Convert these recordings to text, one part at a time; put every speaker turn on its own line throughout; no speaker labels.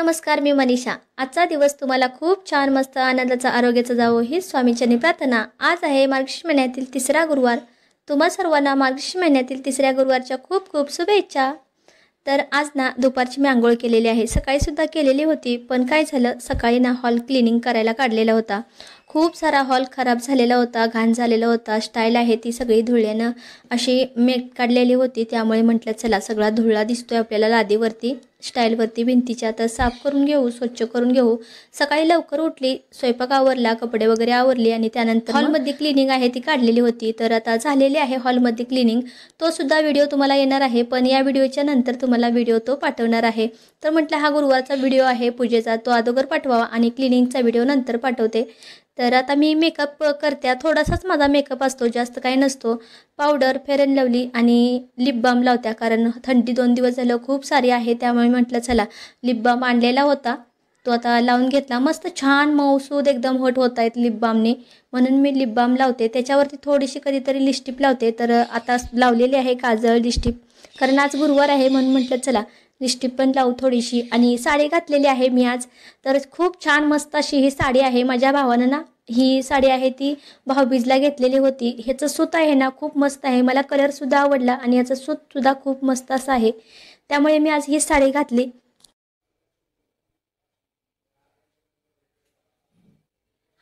नमस्कार, मी मनीषा। आजचा दिवस तुम्हाला खूप छान मस्त आनंदाचा आरोग्याचा जावो ही स्वामीचरणी प्रार्थना। आज आहे मार्गशीर्ष महिन्यातील तिसरा गुरुवार। तुम्हा सर्वांना मार्गशीर्ष महिन्यातील तिसऱ्या गुरुवारच्या खूप खूप शुभेच्छा। तर आज ना दुपारची मी आंघोळ केलेली आहे, सकाळी सुद्धा केलेली होती, पण काय झालं सकाळी ना हॉल क्लिनिंग करायला काढलेला होता। खूप सारा हॉल खराब झालेला होता, घाण झालेला होता। स्टाईल आहे ती सगळी धुळ्यानं अशी मेट काढलेली होती, त्यामुळे म्हटलं चला सगळा धुळा दिसतोय आपल्याला लादीवरती स्टाईलवरती भिंतीच्या, तर साफ करून घेऊ, स्वच्छ करून घेऊ। सकाळी लवकर उठली, स्वयंपाक आवरला, कपडे वगैरे आवरली आणि त्यानंतर हॉलमध्ये क्लिनिंग आहे ती काढलेली होती। तर आता झालेली आहे हॉलमध्ये क्लिनिंग, तो सुद्धा व्हिडिओ तुम्हाला येणार आहे, पण या व्हिडिओच्या नंतर तुम्हाला व्हिडिओ तो पाठवणार आहे। तर म्हटलं हा गुरुवारचा व्हिडिओ आहे पूजेचा, तो अगोदर पाठवावा आणि क्लिनिंगचा व्हिडिओ नंतर पाठवते। तर आता मी मेकअप करते, थोडासाच माझा मेकअप असतो, जास्त काही नसतो। पावडर, फेअर अँड लवली आणि लिप बाम लावत्या, कारण थंडी 2 दिवस झालं खूप सारी आहे, त्यामुळे म्हटलं चला लिप बाम आणलेला होता तो आता लावून घेतला। मस्त छान मऊसूद एकदम होट होत आहेत लिप बामने, म्हणून मी लिप बाम लावते। त्याच्यावरती थोडीशी कधीतरी लिपस्टिक लावते, तर आता लावलेली आहे काजळ लिपस्टिक, कारण आज गुरुवार आहे म्हणून म्हटलं चला लिपस्टिक पण लावू थोडीशी। आणि साडी घातलेली आहे मी आज, तर खूप छान मस्त अशी ही साडी आहे। माझ्या भावानं ना ही साडी आहे ती भाऊबीजला घेतलेली होती। ह्याचं सूत आहे ना खूप मस्त आहे, मला कलर सुद्धा आवडला आणि याचं सूत सुद्धा खूप मस्त असं आहे, त्यामुळे मी आज ही साडी घातली।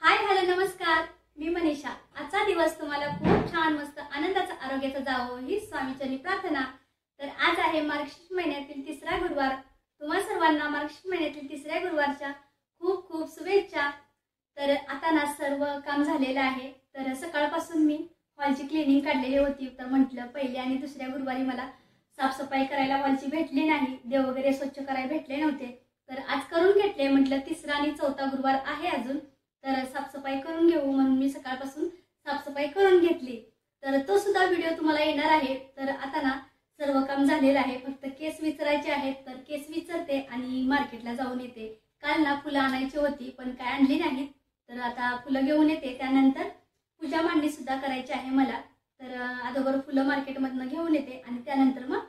हाय हॅलो नमस्कार, मी मनीषा। आजचा दिवस तुम्हाला खूप छान मस्त आनंदाचा आरोग्याचा जावो ही स्वामीचरणी प्रार्थना। तर आज आहे मार्गशीर्ष महिन्यातील तिसरा गुरुवार। तुम्हा सर्वांना मार्गशीर्ष महिन्यातील तिसऱ्या गुरुवारच्या खूप खूप शुभेच्छा। तर आता ना सर्व काम झालेलं आहे, तर सकाळपासून मी हॉलची क्लिनिंग काढलेली होती, तर म्हटलं पहिल्या आणि दुसऱ्या गुरुवारी मला साफसफाई करायला हॉलची भेटली नाही, देव वगैरे स्वच्छ करायला भेटले नव्हते, तर आज करून घेतले। म्हटलं तिसरा आणि चौथा गुरुवार आहे अजून, तर साफसफाई करून घेऊ म्हणून मी सकाळपासून साफसफाई करून घेतली। तर तो सुद्धा व्हिडिओ तुम्हाला येणार आहे। तर आता ना सर्व काम झालेलं आहे, फक्त केस विचारायचे आहेत, तर केस विचारते आणि मार्केटला जाऊन येते। काल ना फुलं आणायची होती पण काय आणली नाहीत, तर आता फुलं घेऊन येते। त्यानंतर पूजा मांडणी सुद्धा करायची आहे मला, तर अगोदर फुलं मार्केटमधून घेऊन येते आणि त्यानंतर मग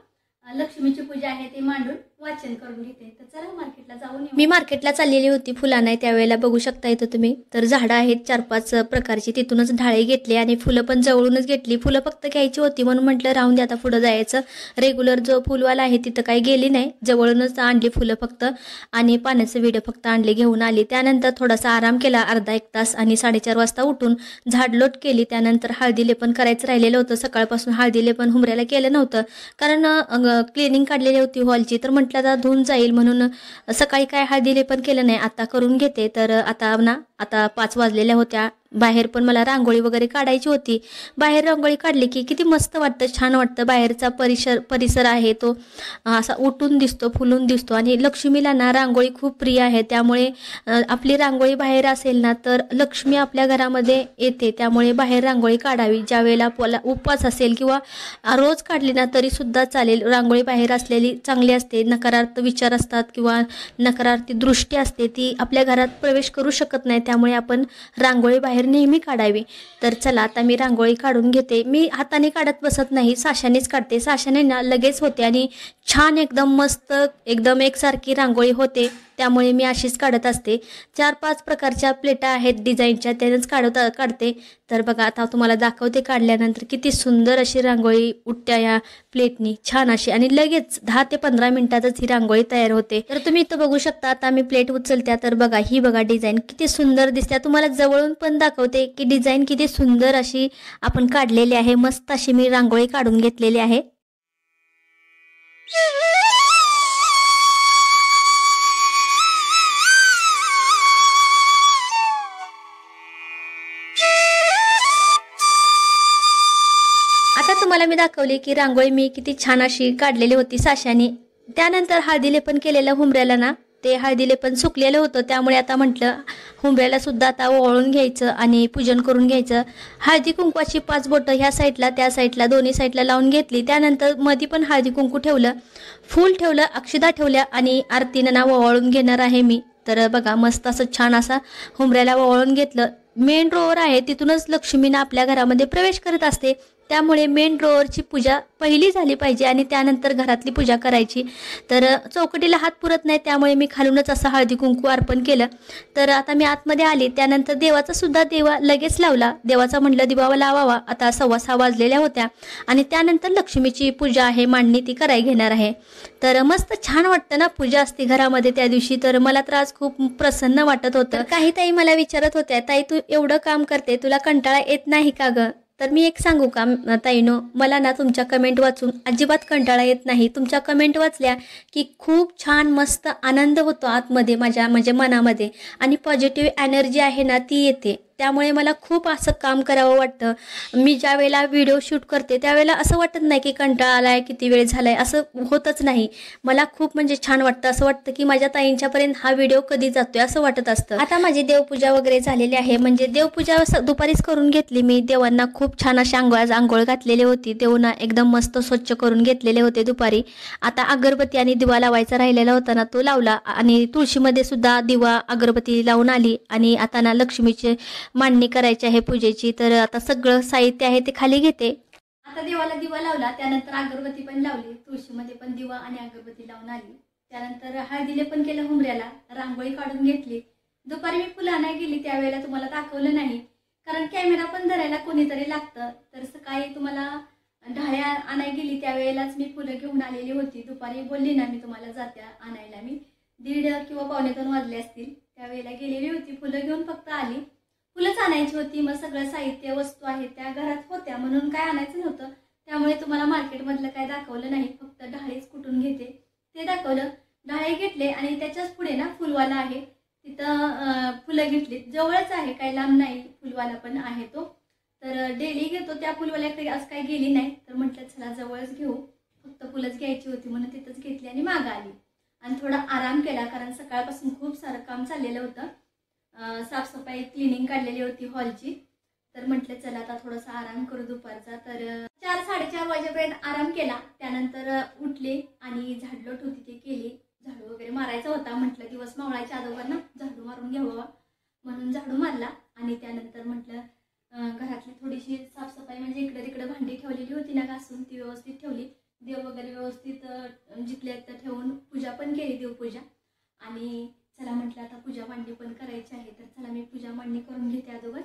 लक्ष्मीची पूजा आहे ते मांडून वाचन करून घेते। तर चला मार्केटला जाऊन येऊ। मी मार्केटला चाललेली होती फुलं नाही, त्यावेळेला बघू शकता इथं तुम्ही, तर झाडं आहेत 4-5 प्रकारची, तिथूनच ढाळे घेतले आणि फुलं पण जवळूनच घेतली। फुलं फक्त घ्यायची होती म्हणून म्हटलं राहून दे, आता पुढे जायचं। रेग्युलर जो फुलवाला आहे तिथं काही गेली नाही, जवळूनच आणली फुलं फक्त आणि पाण्याचं विडं फक्त आणले, घेऊन आली। त्यानंतर थोडासा आराम केला अर्धा 1 तास आणि 4:30 वाजता उठून झाडलोट केली। त्यानंतर हळदी लेपन करायचं राहिलेलं होतं, सकाळपासून हळदी लेपन हुंबऱ्याला केलं नव्हतं, कारण क्लिनिंग काढलेली होती हॉलची, तर म्हटलं आता धुवून जाईल म्हणून सकाळी काय हळदी लेपन केलं नाही, आता करून घेते। तर आता 5 वाजलेल्या होत्या, बाहेर पण मला रांगोळी वगैरे काढायची होती। बाहेर रांगोळी काढली की किती मस्त वाटतं, छान वाटतं। बाहेरचा परिसर आहे तो असा उठून दिसतो, फुलून दिसतो आणि लक्ष्मीला ना रांगोळी खूप प्रिय आहे, त्यामुळे आपली रांगोळी बाहेर असेल ना तर लक्ष्मी आपल्या घरामध्ये येते, त्यामुळे बाहेर रांगोळी काढावी। ज्या वेळेला आपला उपवास असेल किंवा रोज काढली ना तरी सुद्धा चालेल, रांगोळी बाहेर असलेली चांगली असते। नकारात्मक विचार असतात किंवा नकारात्मक दृष्टी असते ती आपल्या घरात प्रवेश करू शकत नाही, त्यामुळे आपण रांगोळी बाहेर नेहमी काढावी। तर चला आता मी रांगोळी काढून घेते। मी हाताने काढत बसत नाही, साशानेच काढते, साशाने ना लगेच होते आणि छान एकदम मस्त एकदम एकसारखी रांगोळी होते, त्यामुळे मी अशीच काढत असते। 4-5 प्रकारच्या प्लेटा आहेत डिझाईनच्या, त्यानेच काढते। तर बघा आता तुम्हाला दाखवते काढल्यानंतर किती सुंदर अशी रांगोळी उठत्या या प्लेटनी, छान अशी, आणि लगेच 10 ते 15 मिनिटातच ही रांगोळी तयार होते। तर तुम्ही इथं बघू शकता, आता मी प्लेट उचलत्या, तर बघा ही बघा डिझाईन किती सुंदर दिसते। तुम्हाला जवळून पण दाखवते की डिझाईन किती सुंदर अशी आपण काढलेली आहे, मस्त अशी मी रांगोळी काढून घेतलेली आहे। आता तुम्हाला मी दाखवली की रांगोळी मी किती छान अशी काढलेली होती साशाने। त्यानंतर हळदी लेपन केलेलं हुंबऱ्याला ना, ते हळदी लेपन सुकलेलं होतं, त्यामुळे आता म्हटलं हुंबऱ्याला सुद्धा आता ओवाळून घ्यायचं आणि पूजन करून घ्यायचं। हळदी कुंकवाची 5 बोटं ह्या साईडला त्या साईडला दोन्ही साईडला लावून घेतली। त्यानंतर मध्ये पण हळदी कुंकू ठेवलं, फूल ठेवलं, अक्षदा ठेवल्या आणि आरतीनं ना ओवाळून घेणार आहे मी। तर बघा मस्त असं छान असा हुंबऱ्याला ओवाळून घेतलं। मेन रोवर आहे तिथूनच लक्ष्मीना आपल्या घरामध्ये प्रवेश करत असते, त्यामुळे मेन ड्रॉवरची पूजा पहिली झाली पाहिजे आणि त्यानंतर घरातली पूजा करायची। तर चौकटीला हात पुरत नाही, त्यामुळे मी खालूनच असं हळदी कुंकू अर्पण केलं। तर आता मी आतमध्ये आले, त्यानंतर देवाचा सुद्धा दिवा लगेच लावला। देवाचा म्हटलं दिवा लावावा, आता 6:15 वाजलेल्या होत्या आणि त्यानंतर लक्ष्मीची पूजा आहे मांडणी ती करायला घेणार आहे। तर मस्त छान वाटतं ना पूजा असते घरामध्ये त्या दिवशी। तर मला तर आज खूप प्रसन्न वाटत होतं। काही ताई मला विचारत होत्या, ताई तू एवढं काम करते तुला कंटाळा येत नाही का ग? तर मी एक सांगू का ताईनो, मला ना तुमच्या कमेंट वाचून अजिबात कंटाळा येत नाही। तुमच्या कमेंट वाचल्या की खूप छान मस्त आनंद होतो आतमध्ये माझ्या म्हणजे मनामध्ये, आणि पॉझिटिव्ह एनर्जी आहे ना ती येते। त्यामुळे मला खूप असं काम करावं वाटतं। मी ज्या वेळेला व्हिडिओ शूट करते त्यावेळेला असं वाटत नाही की कंटाळा आलाय, किती वेळ झालाय, असं होतच नाही। मला खूप म्हणजे छान वाटतं, असं वाटतं की माझ्या ताईंच्यापर्यंत हा व्हिडिओ कधी जातोय असं वाटत असतं। आता माझी देवपूजा वगैरे झालेली आहे, म्हणजे देवपूजा दुपारीच करून घेतली मी। देवांना खूप छान अशी आंघोळ घातलेली होती, देवांना एकदम मस्त स्वच्छ करून घेतलेले होते दुपारी। आता अगरबत्ती आणि दिवा लावायचा राहिलेला होता ना तो लावला, आणि तुळशीमध्ये सुद्धा दिवा अगरबत्ती लावून आली। आणि आता ना लक्ष्मीचे मांडणी करायची आहे पूजेची, तर आता सगळं साहित्य आहे ते खाली घेते। आता देवाला दिवा लावला, त्यानंतर अगरबत्ती पण लावली, तुळशीमध्ये पण दिवा आणि अगरबत्ती लावून आली। त्यानंतर हळदीले पण केलं, हुंबऱ्याला रांगोळी काढून घेतली। दुपारी मी फुलं आणायला गेली त्यावेळेला तुम्हाला दाखवलं नाही, कारण कॅमेरा पण धरायला कोणीतरी लागतं। तर सकाळी तुम्हाला ढाळ्या आणायला गेली त्यावेळेलाच मी फुलं घेऊन आलेली होती। दुपारी बोलली ना मी तुम्हाला जात्या आणायला, मी 1:30 किंवा 1:45 वाजले असतील त्यावेळेला गेलेली होती, फुलं घेऊन फक्त आली। फुलंच आणायची होती, मग सगळं साहित्य वस्तू आहे त्या घरात होत्या म्हणून काय आणायचं नव्हतं, त्यामुळे तुम्हाला मार्केटमधलं काय दाखवलं नाही, फक्त ढाळीच कुठून घेते ते दाखवलं। ढाळे घेतले आणि त्याच्याच पुढे ना फुलवाला आहे, तिथं फुलं घेतली, जवळच आहे काही लांब नाही, फुलवाला पण आहे तो। तर डेली घेतो त्या फुलवाल्याकडे, आज काही गेली नाही, तर म्हटलं चला जवळच घेऊ, फक्त फुलंच घ्यायची होती म्हणून तिथंच घेतली आणि मागं आली आणि थोडा आराम केला, कारण सकाळपासून खूप सारं काम चाललेलं होतं। साफसफाई क्लिनिंग काढलेली होती हॉलची, तर म्हटलं चला आता थोडासा आराम करू दुपारचा। तर 4-4:30 वाजेपर्यंत आराम केला, त्यानंतर उठले आणि झाडलोट होती ते केली, झाडू वगैरे मारायचा होता, म्हटलं दिवस मावळायच्या अगोदर ना झाडू मारून घ्यावा म्हणून झाडू मारला। आणि त्यानंतर म्हटलं घरातली थोडीशी साफसफाई, म्हणजे इकडे तिकडे भांडी ठेवलेली होती ना घासून ती व्यवस्थित ठेवली, देव वगैरे व्यवस्थित जिथल्या तिथं ठेवून पूजा पण केली, देवपूजा। आणि चला म्हटलं आता पूजा मांडणी पण करायची आहे, तर चला मी पूजा मांडणी करून घेते अगोदर।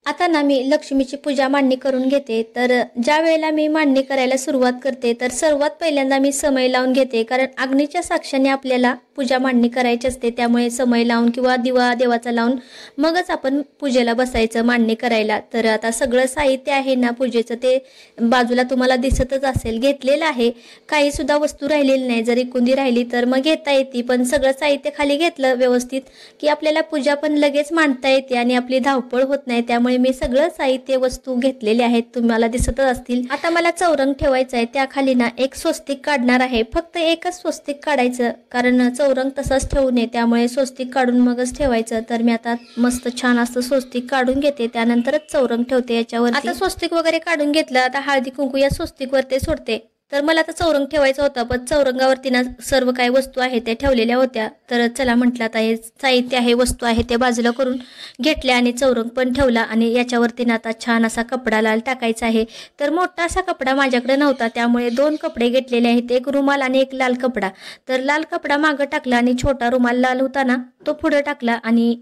आता ना मी लक्ष्मीची पूजा मांडणी करून घेते। तर ज्या वेळेला मी मांडणी करायला सुरुवात करते तर सर्वात पहिल्यांदा मी समय लावून घेते, कारण अग्नीच्या साक्षीने आपल्याला पूजा मांडणी करायची असते, त्यामुळे समय लावून किंवा दिवा देवाचा लावून मगच आपण पूजेला बसायचं मांडणी करायला। तर आता सगळं साहित्य आहे ना पूजेचं ते बाजूला तुम्हाला दिसतच असेल, घेतलेलं आहे, काही सुद्धा वस्तू राहिलेली नाही, जरी कुंदी राहिली तर मग घेता येते, पण सगळं साहित्य खाली घेतलं व्यवस्थित की आपल्याला पूजा पण लगेच मांडता येते आणि आपली धावपळ होत नाही। त्यामुळे मी सगळं साहित्य वस्तू घेतलेले आहेत, तुम्हाला दिसतच असतील। आता मला चौरंग ठेवायचा आहे, त्याखाली ना एक स्वस्तिक काढणार आहे, फक्त एकच स्वस्तिक काढायचं, कारण चौरंग तसाच ठेवू नये, त्यामुळे स्वस्तिक काढून मगच ठेवायचं। तर मी आता मस्त छान असं स्वस्तिक काढून घेते, त्यानंतरच चौरंग ठेवते याच्यावर। आता स्वस्तिक वगैरे काढून घेतलं, आता हळदी कुंकू या स्वस्तिकवरती सोडते। तर मला आता चौरंग ठेवायचा होता, पण चौरंगावरती ना सर्व काही वस्तू आहे त्या ठेवलेल्या होत्या, तर चला म्हटलं आता हे साहित्य आहे वस्तू आहे ते बाजूला करून घेतल्या आणि चौरंग पण ठेवला। आणि याच्यावरती ना आता छान असा कपडा लाल टाकायचा आहे, तर मोठा असा कपडा माझ्याकडे नव्हता, त्यामुळे 2 कपडे घेतलेले आहेत, एक रुमाल आणि एक लाल कपडा। तर लाल कपडा मागं टाकला आणि छोटा रुमाल लाल होता ना तो पुढे टाकला आणि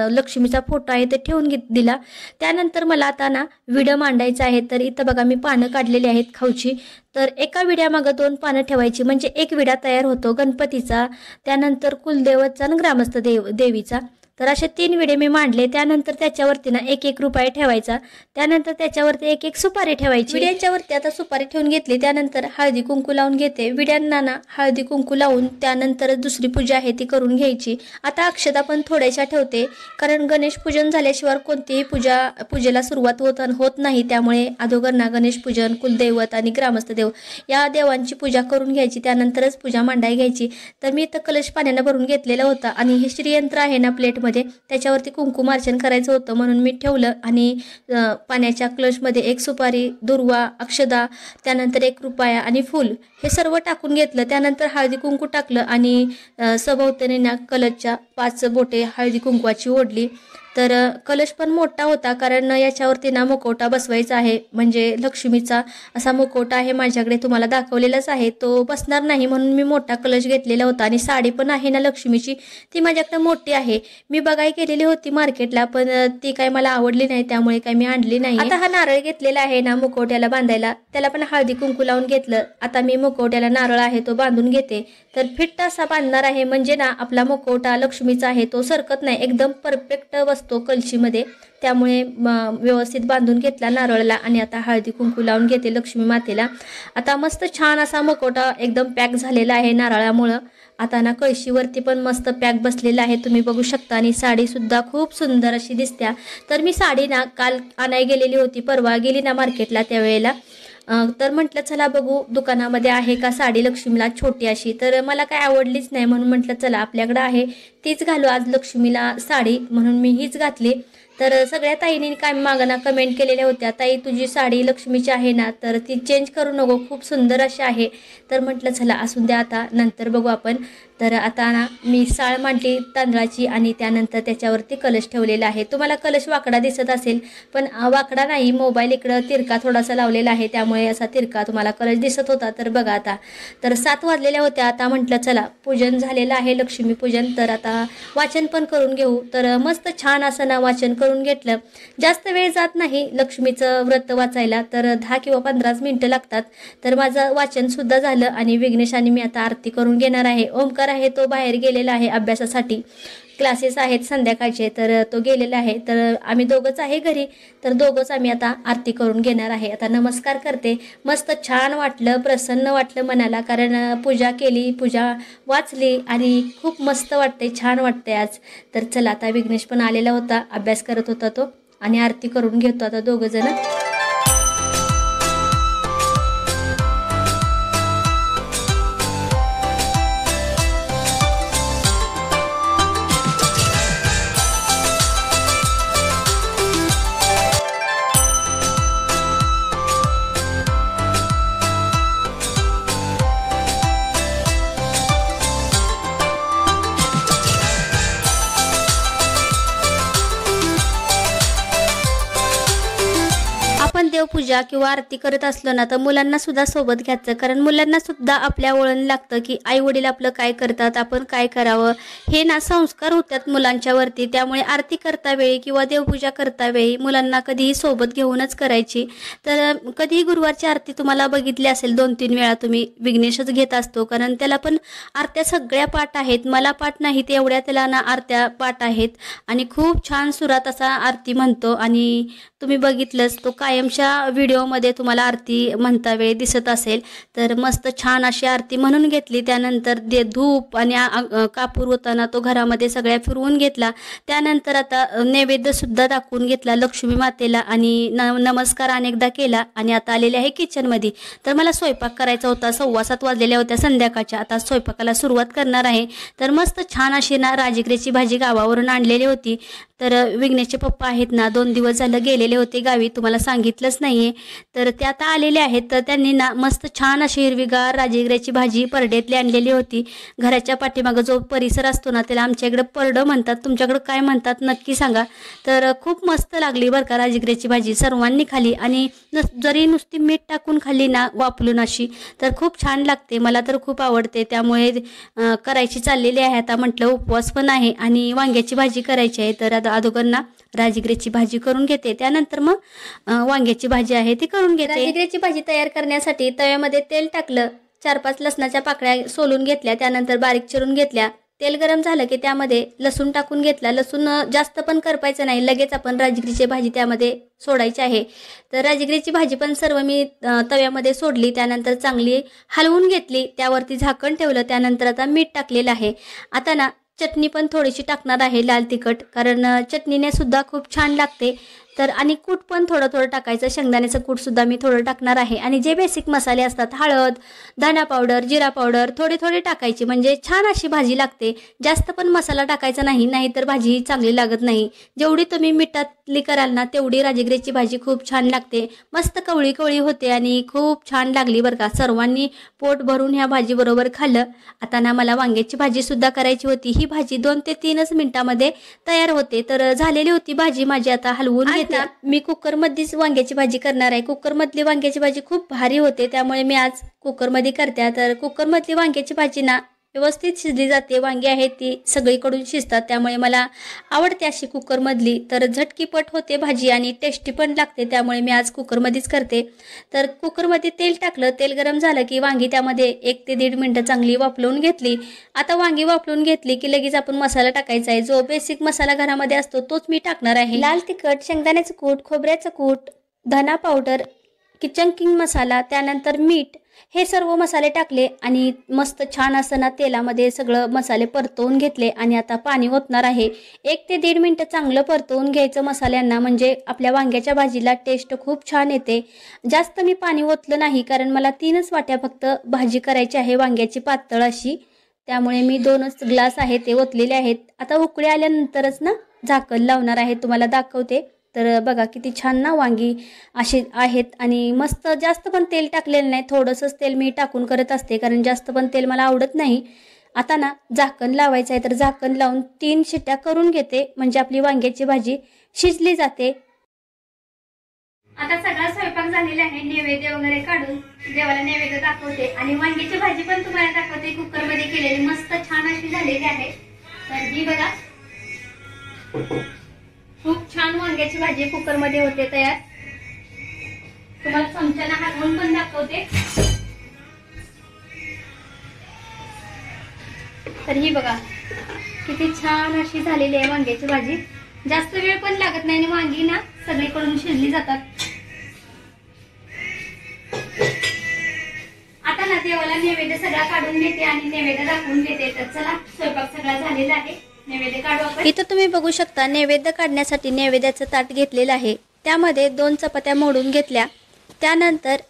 लक्ष्मीचा फोटो आहे ते ठेवून दिला। त्यानंतर मला आता ना विडा मांडायचा आहे, तर इथं बघा मी पानं काढलेली आहेत खाऊची, तर एका विड्यामागं 2 पानं ठेवायची, म्हणजे एक विडा तयार होतो गणपतीचा, त्यानंतर कुलदेवतचा आणि ग्रामस्थ देवीचा। तर असे 3 विडे मी मांडले, त्यानंतर त्याच्यावरती ना 1-1 रुपये ठेवायचा, त्यानंतर त्याच्यावरती 1-1 सुपारी ठेवायची। विड्यांच्यावरती आता सुपारी ठेवून घेतली, त्यानंतर हळदी कुंकू लावून घेते, विड्यांना ना हळदी कुंकू लावून त्यानंतर दुसरी पूजा आहे ती करून घ्यायची। आता अक्षता पण थोड्याशा ठेवते, कारण गणेश पूजन झाल्याशिवाय कोणतीही पूजेला सुरुवात होत नाही, त्यामुळे अगोदर ना गणेश पूजन, कुलदैवत आणि ग्रामस्थ देव या देवांची पूजा करून घ्यायची, त्यानंतरच पूजा मांडायला घ्यायची। तर मी इथं कलश पाण्यानं भरून घेतलेला होता आणि हे श्रीयंत्र आहे ना प्लेटमध्ये त्याच्यावरती कुंकुमार्चन करायचं होतं म्हणून मी ठेवलं। आणि पाण्याच्या कलशमध्ये 1 सुपारी, दुर्वा, अक्षदा, त्यानंतर 1 रुपया आणि फूल हे सर्व टाकून घेतलं, त्यानंतर हळदी कुंकू टाकलं आणि सभोवतानी ना कलशच्या 5 बोटे हळदी कुंकवाची ओढली।
तर कलश पण मोठा होता, कारण याच्यावरती ना मुखवटा बसवायचा आहे, म्हणजे लक्ष्मीचा असा मुखवटा आहे माझ्याकडे, तुम्हाला दाखवलेलाच आहे. तो बसणार नाही म्हणून मी मोठा कलश घेतलेला होता. आणि साडी पण आहे ना लक्ष्मीची, ती माझ्याकडे मोठी आहे. मी बघाई केलेली होती मार्केटला, पण ती काय मला आवडली नाही, त्यामुळे काय मी आणली नाही. आता हा नारळ घेतलेला आहे ना मुखवट्याला बांधायला, त्याला पण हळदी कुंकू लावून घेतलं. आता मी मुखवट्याला नारळ आहे तो बांधून घेते. तर फिट्ट असा बांधणार आहे, म्हणजे ना आपला मुखवटा लक्ष्मीचा आहे तो सरकत नाही, एकदम परफेक्ट बसतो कलशीमध्ये. त्यामुळे व्यवस्थित बांधून घेतला नारळाला. आणि आता हळदी कुंकू लावून घेते लक्ष्मी मातेला. आता मस्त छान असा मुखवटा एकदम पॅक झालेला आहे नारळामुळं. आता ना कळशीवरती पण मस्त पॅक बसलेला आहे, तुम्ही बघू शकता. आणि साडी सुद्धा खूप सुंदर अशी दिसत्या. तर मी साडी ना काल आणाय गेलेली होती, परवा गेली ना मार्केटला त्यावेळेला. तर म्हटलं चला बघू दुकानामध्ये आहे का साडी लक्ष्मीला छोटी अशी. तर मला काय आवडलीच नाही, म्हणून म्हटलं चला आपल्याकडं आहे तीच घालू आज लक्ष्मीला साडी, म्हणून मी हीच घातली. तर सगळ्या ताईंनी काय मागना कमेंट केलेल्या होत्या, ताई तुझी साडी लक्ष्मीची आहे ना, तर ती चेंज करू नको, खूप सुंदर अशी आहे. तर म्हटलं चला असून द्या, आता नंतर बघू आपण. तर आता ना मी साळ मांडली तांदळाची, आणि त्यानंतर त्याच्यावरती कलश ठेवलेला आहे. तुम्हाला कलश वाकडा दिसत असेल, पण वाकडा नाही, मोबाईल इकडं तिरका थोडासा लावलेला आहे, त्यामुळे असा तिरका तुम्हाला कलश दिसत होता. तर बघा आता, तर 7 वाजलेल्या होत्या. आता म्हटलं चला पूजन झालेलं आहे लक्ष्मी पूजन, तर आता वाचन पण करून घेऊ. तर मस्त छान असं ना वाचन करून घेतलं. जास्त वेळ जात नाही लक्ष्मीचं व्रत वाचायला, तर 10 किंवा 15 मिनिटं लागतात. तर माझं वाचन सुद्धा झालं. आणि विघ्नेश आणि मी आता आरती करून घेणार आहे. ओमकार आहे तो बाहेर गेलेला आहे अभ्यासासाठी, क्लासेस आहेत संध्याकाळचे, तर तो गेलेला आहे. तर आम्ही दोघंच आहे घरी, तर दोघंच आम्ही आता आरती करून घेणार आहे. आता नमस्कार करते. मस्त छान वाटलं, प्रसन्न वाटलं मनाला, कारण पूजा केली, पूजा वाचली, आणि खूप मस्त वाटते, छान वाटते आज. तर चला आता विघ्नेश पण आलेला होता, अभ्यास करत होता तो, आणि आरती करून घेतो आता दोघं जण. देवपूजा किंवा आरती करत असलो ना, तर मुलांना सुद्धा सोबत घ्यायचं, कारण मुलांना सुद्धा आपल्या वळण लागतं की आई वडील आपलं काय करतात, आपण काय करावं, हे ना संस्कार होतात मुलांच्या वरती. त्यामुळे आरती करता वेळी किंवा देवपूजा करता वेळी मुलांना कधीही सोबत घेऊनच करायची. तर कधीही गुरुवारची आरती तुम्हाला बघितली असेल 2-3 वेळा तुम्ही विघ्नेशच घेत असतो, कारण त्याला पण आरत्या सगळ्या पाठ आहेत, मला पाठ नाही ते एवढ्या त्याला ना आरत्या पाठ आहेत. आणि खूप छान सुरात असा आरती म्हणतो. आणि तुम्ही बघितलंच, तो कायमच्या व्हिडिओमध्ये तुम्हाला आरती म्हणता वेळी दिसत असेल. तर मस्त छान अशी आरती म्हणून घेतली. त्यानंतर धूप आणि कापूर होताना तो घरामध्ये सगळ्या फिरवून घेतला. त्यानंतर आता नैवेद्य सुद्धा दाखवून घेतला लक्ष्मी मातेला, आणि नमस्कार अनेकदा केला. आणि आता आलेले आहे किचनमध्ये. तर मला स्वयंपाक करायचा होता, 6:15 वाजलेल्या होत्या संध्याकाळच्या. आता स्वयंपाकाला सुरुवात करणार आहे. तर मस्त छान अशी ना राजगिऱ्याची भाजी गावावरून आणलेली होती. तर विघ्नेशचे पप्पा आहेत ना 2 दिवस झालं गेलेले होते गावी, तुम्हाला सांगितलंच नाहीये. तर ते आता आलेले आहेत. तर त्यांनी ना मस्त छान अशी हिरवीगार राजगिऱ्याची भाजी परड्यातली आणलेली होती. घराच्या पाठीमागं जो परिसर असतो ना त्याला आमच्या इकडे परडं म्हणतात, तुमच्याकडे काय म्हणतात नक्की सांगा. तर खूप मस्त लागली बरं का राजगिऱ्याची भाजी, सर्वांनी खाली. आणि जरी नुसती मीठ टाकून खाल्ली ना वापरून अशी, तर खूप छान लागते, मला तर खूप आवडते. त्यामुळे करायची चाललेली आहे. आता म्हटलं उपवास पण आहे आणि वांग्याची भाजी करायची आहे. तर अगोदर ना राजगिऱ्याची भाजी करून घेते, त्यानंतर मग वांग्याची भाजी आहे ती करून घेते. राजगिऱ्याची भाजी तयार करण्यासाठी तव्यामध्ये तेल टाकलं, 4-5 लसणाच्या पाकळ्या सोलून घेतल्या, त्यानंतर बारीक चिरून घेतल्या. तेल गरम झालं की त्यामध्ये लसूण टाकून घेतला. लसूण जास्त पण करपायचं नाही, लगेच आपण राजगिरीची भाजी त्यामध्ये सोडायची आहे. तर राजगिरीची भाजी पण सर्व मी तव्यामध्ये सोडली, त्यानंतर चांगली हलवून घेतली, त्यावरती झाकण ठेवलं. त्यानंतर आता मीठ टाकलेलं आहे. आता ना चटणी पण थोडीशी टाकणार आहे, लाल तिखट, कारण चटणीने सुद्धा खूप छान लागते. तर आणि कूट पण थोडं थोडं टाकायचं, शेंगदाण्याचं कूट सुद्धा मी थोडं टाकणार आहे. आणि जे बेसिक मसाले असतात, हळद, धना पावडर, जिरा पावडर थोडी थोडी टाकायची, म्हणजे छान अशी भाजी लागते. जास्त पण मसाला टाकायचा नाही, नाहीतर भाजी चांगली लागत नाही. जेवढी तुम्ही मिठातली कराल ना तेवढी राजगिऱ्याची भाजी खूप छान लागते. मस्त कवळी कवळी होते आणि खूप छान लागली बरं का. सर्वांनी पोट भरून ह्या भाजी बरोबर खाल्लं. आता ना मला वांग्याची भाजी सुद्धा करायची होती. ही भाजी 2 ते 3 मिनिटामध्ये तयार होते. तर झालेली होती भाजी माझी. आता हलवून घेते. मी कुकरमध्येच वांग्याची भाजी करणार आहे. कुकरमधली वांग्याची भाजी खूप भारी होते, त्यामुळे मी आज कुकरमध्ये करते. तर कुकरमधली वांग्याची भाजी ना व्यवस्थित शिजली जाते. वांगी आहेत ती सगळीकडून शिजतात, त्यामुळे मला आवडते अशी कुकरमधली. तर झटकीपट होते भाजी आणि टेस्टी पण लागते, त्यामुळे मी आज कुकरमध्येच करते. तर कुकरमध्ये तेल टाकलं. तेल गरम झालं की वांगी त्यामध्ये 1 ते 1.5 मिनिटं चांगली वाफलवून घेतली. आता वांगी वाफलवून घेतली की लगेच आपण मसाला टाकायचा आहे. जो बेसिक मसाला घरामध्ये असतो तोच मी टाकणार आहे. लाल तिखट, शेंगदाण्याचं कूट, खोबऱ्याचं कूट, धना पावडर, किचन किंग मसाला, त्यानंतर मीठ, हे सर्व मसाले टाकले आणि मस्त छान असं ना तेलामध्ये सगळं मसाले परतवून घेतले. आणि आता पाणी ओतणार आहे. 1 ते 1.5 मिनिटं चांगलं परतवून घ्यायचं मसाल्यांना, म्हणजे आपल्या वांग्याच्या भाजीला टेस्ट खूप छान येते. जास्त मी पाणी ओतलं नाही, कारण मला 3 वाट्या फक्त भाजी करायची आहे वांग्याची पातळ अशी, त्यामुळे मी 2 ग्लास आहे ते ओतलेले आहेत. आता उकळी आल्यानंतरच ना झाकण लावणार आहे, तुम्हाला दाखवते. तर बघा किती छान ना वांगी अशी आहेत. आणि मस्त जास्त पण तेल टाकलेलं नाही, थोडंसंच तेल मी टाकून करत असते, कारण जास्त पण तेल मला आवडत नाही. आता ना झाकण लावायचं आहे. तर झाकण लावून 3 शिट्ट्या करून घेते, म्हणजे आपली वांग्याची भाजी शिजली जाते.
आता सगळा स्वयंपाक झालेला आहे. नैवेद्य वगैरे काढून देवाला नैवेद्य दाखवते आणि वांग्याची भाजी पण तुम्हाला दाखवते. कुकरमध्ये केलेली मस्त छान अशी झालेली आहे. तर ही बघा खूप छान वांग्याची भाजी कुकरमध्ये होते तयार. तुम्हाला चमच्याने हलवून पण दाखवते. तर ही बघा किती छान अशी झालेली आहे वांग्याची भाजी. जास्त वेळ पण लागत नाही आणि वांगी ना सगळीकडून शिजली जातात. आता ना देवाला नैवेद्य सगळा काढून घेते आणि नैवेद्य दाखवून घेते. तर चला स्वयंपाक सगळा झालेला आहे, नैवेद्य काढू आपण.
इथं तुम्ही बघू शकता नैवेद्य काढण्यासाठी नैवेद्याचं ताट घेतलेलं आहे. त्यामध्ये 2 चपात्या मोडून घेतल्या. त्यानंतर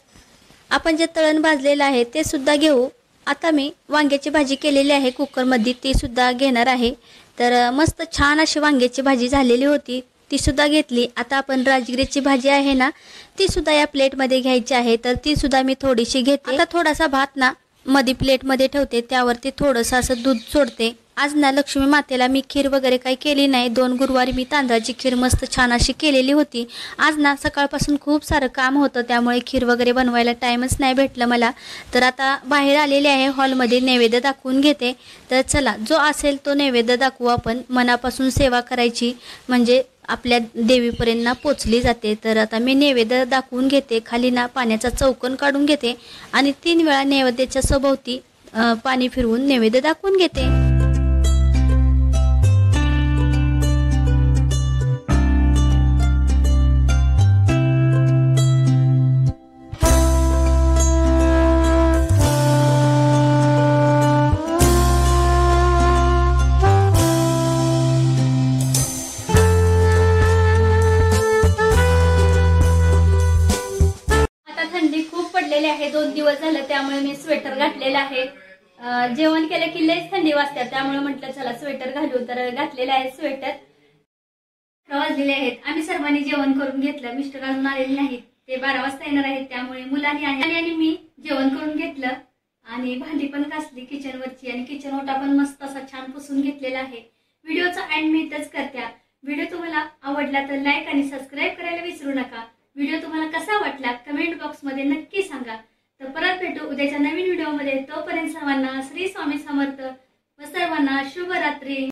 आपण जे तळण भाजलेलं आहे ते सुद्धा घेऊ. आता मी वांग्याची भाजी केलेली आहे कुकरमध्ये, ती सुद्धा घेणार आहे. तर मस्त छान अशी वांग्याची भाजी झालेली होती, ती सुद्धा घेतली. आता आपण राजगिरीची भाजी आहे ना ती सुद्धा या प्लेटमध्ये घ्यायची आहे. तर ती सुद्धा मी थोडीशी घेते. आता थोडासा भात ना मध्ये प्लेटमध्ये ठेवते, त्यावरती थोडंसं असं दूध सोडते. आज ना लक्ष्मी मातेला मी खीर वगैरे काही केली नाही. 2 गुरुवारी मी तांदळाची खीर मस्त छान अशी केलेली होती. आज ना सकाळपासून खूप सारं काम होतं, त्यामुळे खीर वगैरे बनवायला टाईमच नाही भेटलं मला. तर आता बाहेर आलेले आहे, हॉलमध्ये नैवेद्य दाखवून घेते. तर चला जो असेल तो नैवेद्य दाखवू आपण. मनापासून सेवा करायची, म्हणजे आपल्या देवीपर्यंत ना पोचली जाते. तर आता मी नैवेद्य दाखवून घेते. खाली ना पाण्याचा चौकन काढून घेते आणि 3 वेळा नैवेद्याच्या सभोवती पाणी फिरवून नैवेद्य दाखवून घेते.
आहे 2 दिवस झाले, त्यामुळे मी स्वेटर घातलेलं आहे. जेवण केलं की लयच थंडी वाजते, त्यामुळे म्हटलं चला स्वेटर घालू. तर घातलेलं आहे स्वेटर. वाजलेले आहेत. आम्ही सर्वांनी जेवण करून घेतलं. मिस्टर अजून आलेले नाहीत, ते 12 वाजता येणार आहेत. त्यामुळे मुलांनी आणि मी जेवण करून घेतलं आणि भांडी पण घासली किचनवरची आणि किचन ओटा पण मस्त असा छान पुसून घेतलेला आहे. व्हिडिओचा एंड मी इथंच करते. व्हिडिओ तुम्हाला आवडला तर लाईक आणि सबस्क्राईब करायला विसरू नका. व्हिडिओ तुम्हाला कसा वाटला कमेंट बॉक्समध्ये नक्की सांगा. तर परत भेटू उद्याच्या नवीन व्हिडिओमध्ये. तोपर्यंत सर्वांना श्री स्वामी समर्थ व सर्वांना शुभरात्री.